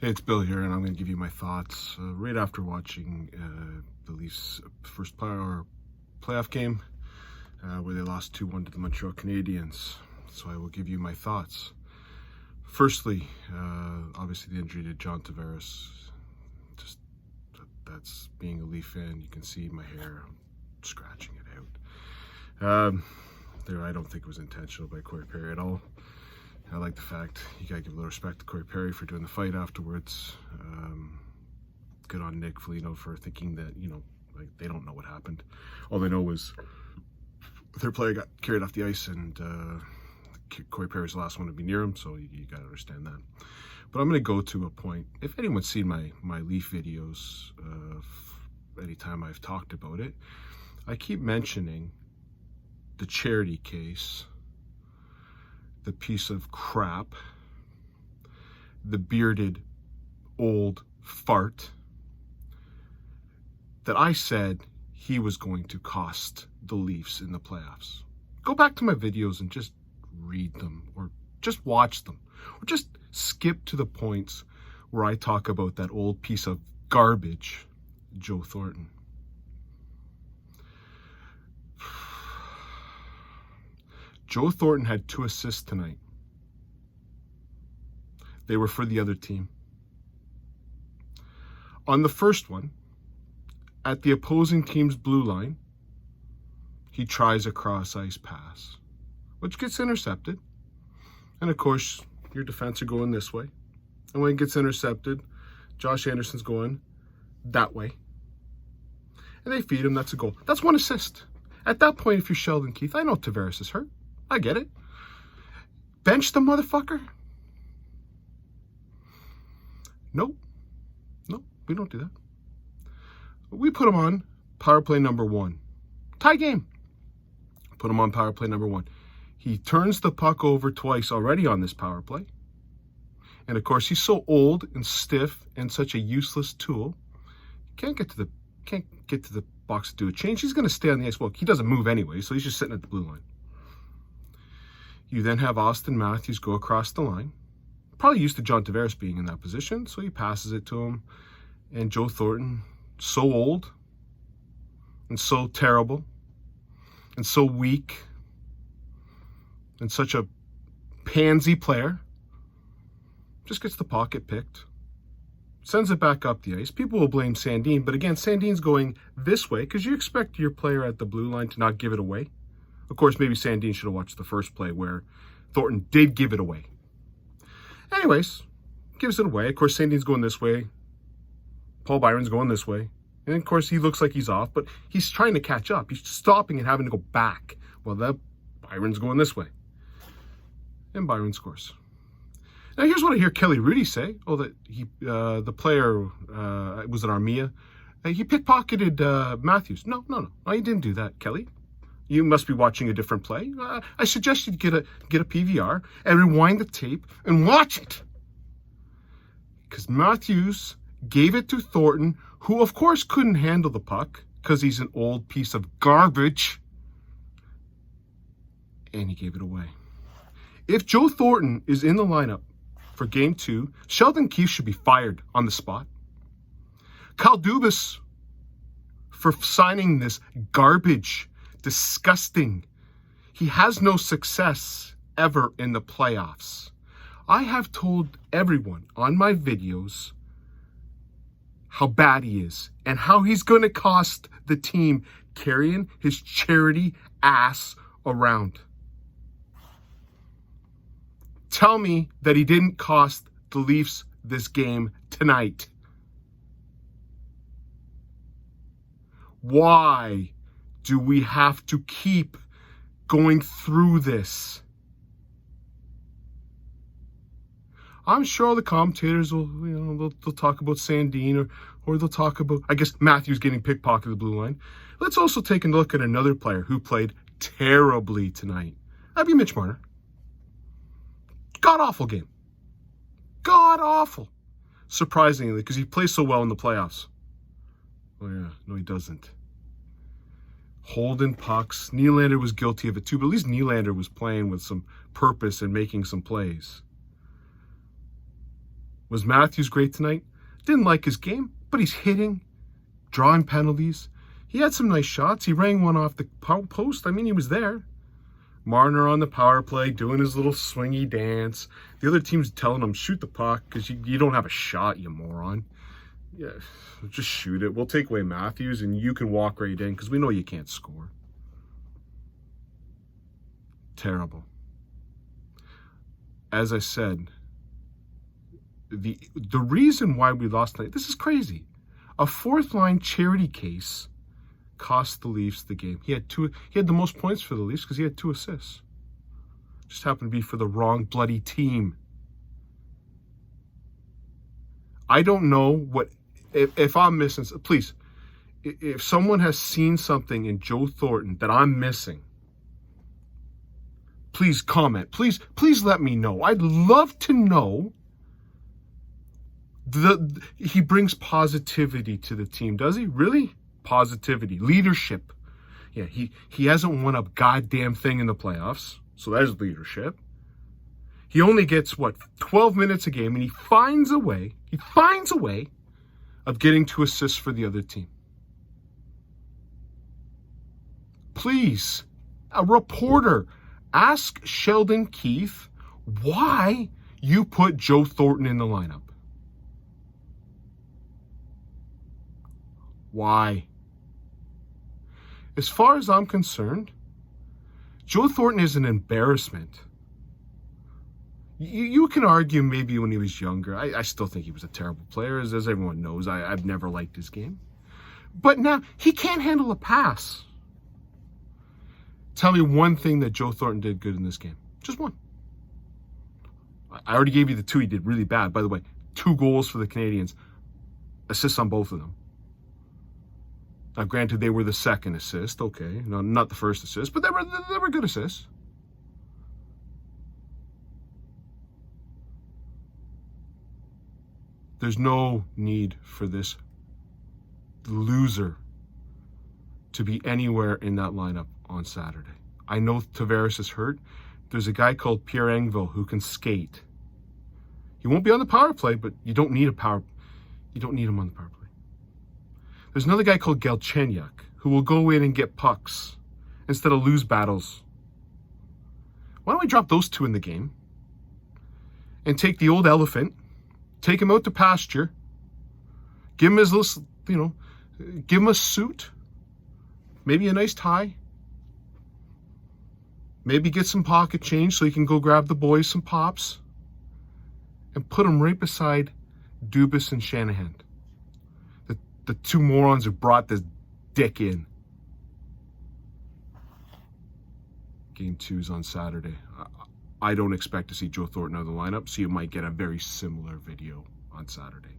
Hey, it's Bill here, and I'm going to give you my thoughts right after watching the Leafs' first playoff game where they lost 2-1 to the Montreal Canadiens. So I will give you my thoughts. Firstly, obviously the injury to John Tavares. Just that's being a Leaf fan. You can see my hair scratching it out. I don't think it was intentional by Corey Perry at all. I like the fact you gotta give a little respect to Corey Perry for doing the fight afterwards. Good on Nick Foligno for thinking that, like, they don't know what happened. All they know is their player got carried off the ice, and Corey Perry's the last one to be near him, so you gotta understand that. But I'm gonna go to a point. If anyone's seen my Leaf videos, anytime I've talked about it, I keep mentioning the charity case, the piece of crap, the bearded old fart that I said he was going to cost the Leafs in the playoffs. Go back to my videos and just read them, or just watch them, or just skip to the points where I talk about that old piece of garbage, Joe Thornton. Joe Thornton had 2 assists tonight. They were for the other team. On the first one, at the opposing team's blue line, he tries a cross-ice pass, which gets intercepted. And of course, your defense are going this way. And when it gets intercepted, Josh Anderson's going that way. And they feed him, that's a goal. That's 1 assist. At that point, if you're Sheldon Keefe, I know Tavares is hurt. I get it. Bench the motherfucker? Nope, we don't do that. We put him on power play number 1. Tie game. Put him on power play number 1. He turns the puck over twice already on this power play. And of course, he's so old and stiff and such a useless tool. Can't get to the box to do a change. He's going to stay on the ice. Well, he doesn't move anyway, so he's just sitting at the blue line. You then have Austin Matthews go across the line. Probably used to John Tavares being in that position, so he passes it to him. And Joe Thornton, so old and so terrible and so weak and such a pansy player, just gets the pocket picked, sends it back up the ice. People will blame Sandin, but again, Sandin's going this way because you expect your player at the blue line to not give it away. Of course, maybe Sandin should have watched the first play where Thornton did give it away. Anyways, gives it away. Of course, Sandin's going this way. Paul Byron's going this way. And of course, he looks like he's off, but he's trying to catch up. He's stopping and having to go back. Well, Byron's going this way. And Byron scores. Now, here's what I hear Kelly Rudy say. Oh, that the player, was it Armia? He pickpocketed Matthews. No, he didn't do that, Kelly. You must be watching a different play. I suggest you get a PVR and rewind the tape and watch it. Because Matthews gave it to Thornton, who of course couldn't handle the puck because he's an old piece of garbage. And he gave it away. If Joe Thornton is in the lineup for Game 2, Sheldon Keefe should be fired on the spot. Kyle Dubas for signing this garbage. Disgusting. He has no success ever in the playoffs. I have told everyone on my videos how bad he is and how he's going to cost the team carrying his charity ass around. Tell me that he didn't cost the Leafs this game tonight. Why do we have to keep going through this? I'm sure all the commentators will, they'll talk about Sandin or they'll talk about, I guess, Matthews getting pickpocketed at the blue line. Let's also take a look at another player who played terribly tonight. That'd be Mitch Marner. God-awful game. God-awful. Surprisingly, because he plays so well in the playoffs. Oh yeah, no he doesn't. Holding pucks. Nylander was guilty of it too, but at least Nylander was playing with some purpose and making some plays. Was Matthews great tonight? Didn't like his game, but he's hitting, drawing penalties. He had some nice shots. He rang one off the post. I mean, he was there. Marner on the power play, doing his little swingy dance. The other team's telling him, shoot the puck, because you don't have a shot, you moron. Yeah, just shoot it. We'll take away Matthews, and you can walk right in, because we know you can't score. Terrible. As I said, the reason why we lost tonight, this is crazy. A fourth-line charity case cost the Leafs the game. He had the most points for the Leafs because he had 2 assists. Just happened to be for the wrong bloody team. I don't know what, if I'm missing, please, if someone has seen something in Joe Thornton that I'm missing, please comment. Please let me know. I'd love to know. He brings positivity to the team, does he? Really? Positivity, leadership. Yeah, he hasn't won a goddamn thing in the playoffs, so there's leadership. He only gets, 12 minutes a game, and he finds a way of getting 2 assists for the other team. Please, a reporter, ask Sheldon Keefe why you put Joe Thornton in the lineup. Why? As far as I'm concerned, Joe Thornton is an embarrassment. You can argue maybe when he was younger. I still think he was a terrible player, as everyone knows. I've never liked his game. But now, he can't handle a pass. Tell me one thing that Joe Thornton did good in this game. Just one. I already gave you the 2 he did really bad. By the way, 2 goals for the Canadians. Assists on both of them. Now, granted, they were the second assist. Okay, no, not the first assist, but they were good assists. There's no need for this loser to be anywhere in that lineup on Saturday. I know Tavares is hurt. There's a guy called Pierre Engvall who can skate. He won't be on the power play, but you don't need him on the power play. There's another guy called Galchenyuk who will go in and get pucks instead of lose battles. Why don't we drop those 2 in the game and take the old elephant, take him out to pasture, give him his little, give him a suit, maybe a nice tie, maybe get some pocket change so he can go grab the boys some pops, and put him right beside Dubas and Shanahan. The 2 morons who brought this dick in. Game 2's on Saturday. I don't expect to see Joe Thornton out of the lineup, so you might get a very similar video on Saturday.